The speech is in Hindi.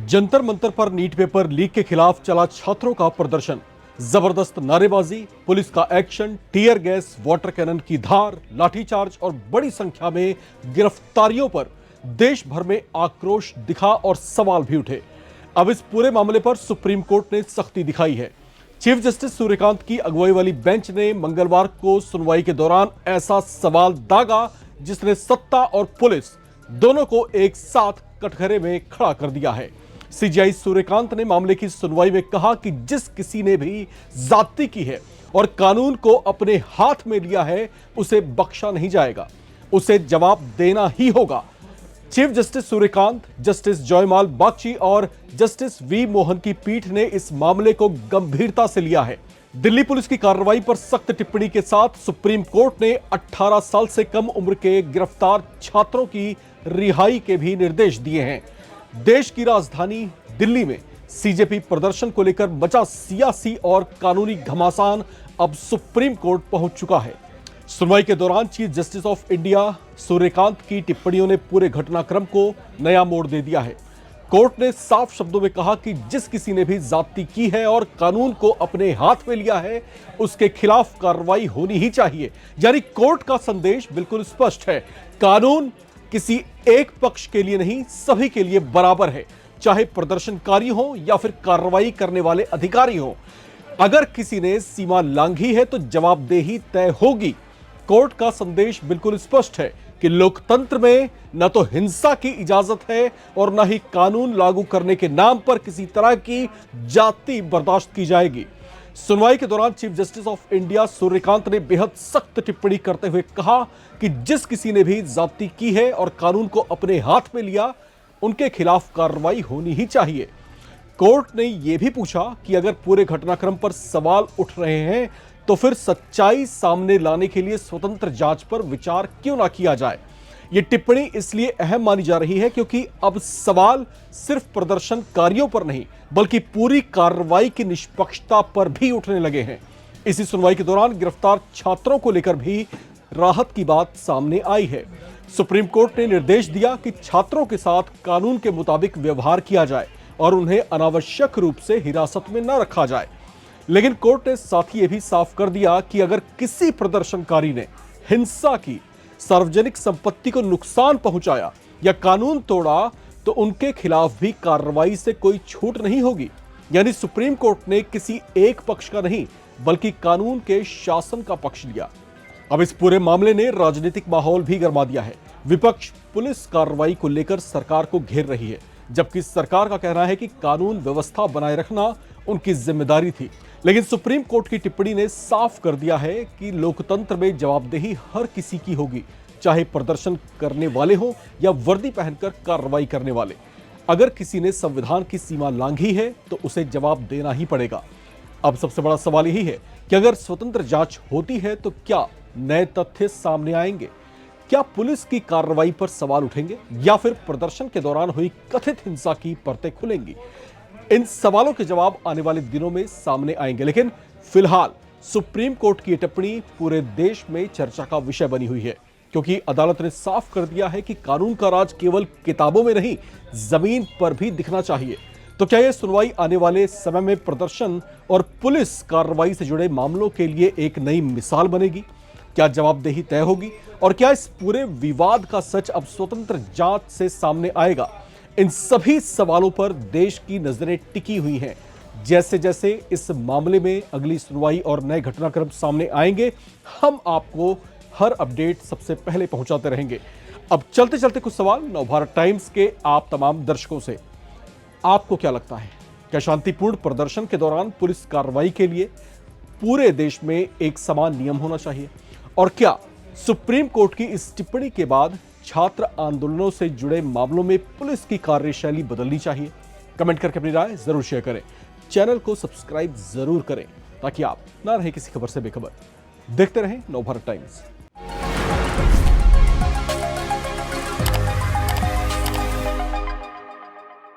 जंतर मंतर पर नीट पेपर लीक के खिलाफ चला छात्रों का प्रदर्शन। जबरदस्त नारेबाजी, पुलिस का action, tear gas, water cannon की धार, लाठीचार्ज और बड़ी संख्या में गिरफ्तारियों पर देश भर में आक्रोश दिखा और सवाल भी उठे। अब इस पूरे मामले पर सुप्रीम कोर्ट ने सख्ती दिखाई है। चीफ जस्टिस सूर्यकांत की अगुवाई वाली बेंच ने मंगलवार को सुनवाई के दौरान ऐसा सवाल दागा जिसने सत्ता और पुलिस दोनों को एक साथ कटघरे में खड़ा कर दिया है। सीजीआई सूर्यकांत ने मामले की सुनवाई में कहा कि जिस किसी ने भी ज्यादती की है और कानून को अपने हाथ में लिया है उसे बख्शा नहीं जाएगा, उसे जवाब देना ही होगा। चीफ जस्टिस सूर्यकांत, जस्टिस जयमाल बागची और जस्टिस वी मोहन की पीठ ने इस मामले को गंभीरता से लिया है। दिल्ली पुलिस की कार्रवाई पर सख्त टिप्पणी के साथ सुप्रीम कोर्ट ने 18 साल से कम उम्र के गिरफ्तार छात्रों की रिहाई के भी निर्देश दिए हैं। देश की राजधानी दिल्ली में सीजेपी प्रदर्शन को लेकर मचा सियासी और कानूनी घमासान अब सुप्रीम कोर्ट पहुंच चुका है। सुनवाई के दौरान chief justice of India Suryakant की टिप्पणियों ने पूरे घटनाक्रम को नया मोड़ दे दिया है। कोर्ट ने साफ शब्दों में कहा कि जिस किसी ने भी ज्यादती की है और कानून को अपने हाथ में लिया है उसके खिलाफ कार्रवाई होनी ही चाहिए। यानी कोर्ट का संदेश बिल्कुल स्पष्ट है, कानून किसी एक पक्ष के लिए नहीं, सभी के लिए बराबर है, चाहे प्रदर्शनकारी हो या फिर कार्रवाई करने वाले अधिकारी हो। अगर किसी ने सीमा लांघी है तो जवाबदेही तय होगी। कोर्ट का संदेश बिल्कुल स्पष्ट है कि लोकतंत्र में न तो हिंसा की इजाजत है और न ही कानून लागू करने के नाम पर किसी तरह की जाति बर्दाश्त की जाएगी। सुनवाई के दौरान chief justice of India Suryakant ने बेहद सख्त टिप्पणी करते हुए कहा कि जिस किसी ने भी ज्यादती की है और कानून को अपने हाथ में लिया उनके खिलाफ कार्रवाई होनी ही चाहिए। कोर्ट ने यह भी पूछा कि अगर पूरे घटनाक्रम पर सवाल उठ रहे हैं तो फिर सच्चाई सामने लाने के लिए स्वतंत्र जांच पर विचार क्यों ना किया जाए। यह टिप्पणी इसलिए अहम मानी जा रही है क्योंकि अब सवाल सिर्फ प्रदर्शनकारियों पर नहीं बल्कि पूरी कार्रवाई की निष्पक्षता पर भी उठने लगे हैं। इसी सुनवाई के दौरान गिरफ्तार छात्रों को लेकर भी राहत की बात सामने आई है। सुप्रीम कोर्ट ने निर्देश दिया कि छात्रों के साथ कानून के मुताबिक व्यवहार किया जाए और उन्हें अनावश्यक रूप से हिरासत में न रखा जाए। लेकिन कोर्ट ने साथ ही यह भी साफ कर दिया कि अगर किसी प्रदर्शनकारी ने हिंसा की, सार्वजनिक संपत्ति को नुकसान पहुंचाया या कानून तोड़ा तो उनके खिलाफ भी कार्रवाई से कोई छूट नहीं होगी। यानी सुप्रीम कोर्ट ने किसी एक पक्ष का नहीं बल्कि कानून के शासन का पक्ष लिया। अब इस पूरे मामले ने राजनीतिक माहौल भी गरमा दिया है। विपक्ष पुलिस कार्रवाई को लेकर सरकार को घेर रही है, जबकि सरकार का कहना है कि कानून व्यवस्था बनाए रखना उनकी जिम्मेदारी थी। लेकिन सुप्रीम कोर्ट की टिप्पणी ने साफ कर दिया है कि लोकतंत्र में जवाबदेही हर किसी की होगी, चाहे प्रदर्शन करने वाले हो या वर्दी पहनकर कार्रवाई करने वाले। अगर किसी ने संविधान की सीमा लांघी है तो उसे जवाब देना ही पड़ेगा। अब सबसे बड़ा सवाल यही है कि अगर स्वतंत्र जांच होती है तो क्या नए तथ्य सामने आएंगे? क्या पुलिस की कार्रवाई पर सवाल उठेंगे या फिर प्रदर्शन के दौरान हुई कथित हिंसा की परतें खुलेंगी? इन सवालों के जवाब आने वाले दिनों में सामने आएंगे। लेकिन फिलहाल सुप्रीम कोर्ट की टिप्पणी पूरे देश में चर्चा का विषय बनी हुई है, क्योंकि अदालत ने साफ कर दिया है कि कानून का राज केवल किताबों में नहीं, जमीन पर भी दिखना चाहिए। तो क्या यह सुनवाई आने वाले समय में प्रदर्शन और पुलिस कार्रवाई से जुड़े मामलों के लिए एक नई मिसाल बनेगी? क्या जवाबदेही तय होगी और क्या इस पूरे विवाद का सच अब स्वतंत्र जांच से सामने आएगा? इन सभी सवालों पर देश की नजरें टिकी हुई हैं। जैसे जैसे इस मामले में अगली सुनवाई और नए घटनाक्रम सामने आएंगे, हम आपको हर अपडेट सबसे पहले पहुंचाते रहेंगे। अब चलते चलते कुछ सवाल नवभारत टाइम्स के आप तमाम दर्शकों से। आपको क्या लगता है, क्या शांतिपूर्ण प्रदर्शन के दौरान पुलिस कार्रवाई के लिए पूरे देश में एक समान नियम होना चाहिए? और क्या सुप्रीम कोर्ट की इस टिप्पणी के बाद छात्र आंदोलनों से जुड़े मामलों में पुलिस की कार्यशैली बदलनी चाहिए? कमेंट करके अपनी राय जरूर शेयर करें। चैनल को सब्सक्राइब जरूर करें ताकि आप ना रहे किसी खबर से बेखबर। देखते रहें नवभारत टाइम्स।